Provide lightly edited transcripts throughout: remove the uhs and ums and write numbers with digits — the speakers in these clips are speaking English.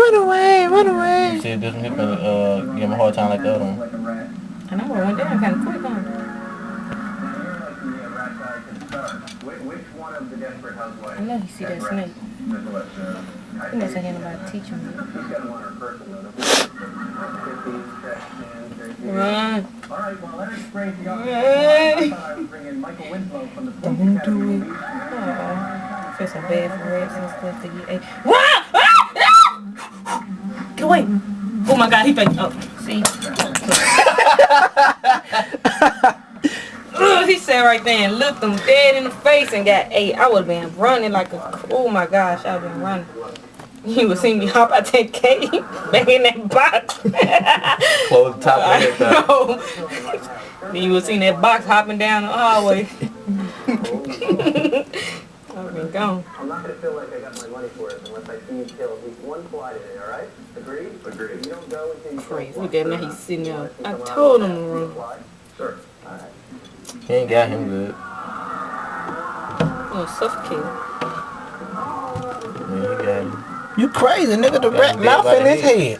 Run away, run away. You see this one here gonna give him a hard time like the other one. And I went down kind of quick on him. I know he see that snake. He must have had nobody teach him. Run. Don't do it. Oh, feel so bad for rats and stuff to get ate. Run! Get away. Oh my God, he faked. Oh, see? He sat right there and looked him dead in the face and got ate. I would have been running like a, oh my gosh, I would have been running. You would see me hop out that cave back in that box. Close the top of it though. Then you would see that box hopping down the hallway. I've been gone. I'm not going to feel like I got my money for it unless I see you kill at least one fly today, alright? Agreed? Agreed. You don't go until you Crazy. Look at him now, he's sitting there. I told him to run. Sure. Alright. He ain't got him good. Oh, suffocated. Yeah, he got him. You crazy, nigga. The rat mouth in his head.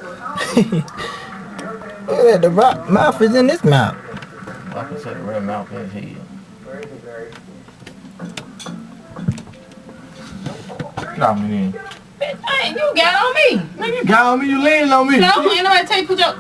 Look at that, the rat mouth is in his mouth. I can say the red mouth in his head. Nah, man. Bitch, you got on me. Nigga, you got on me, you leaning on me. No, ain't nobody take put your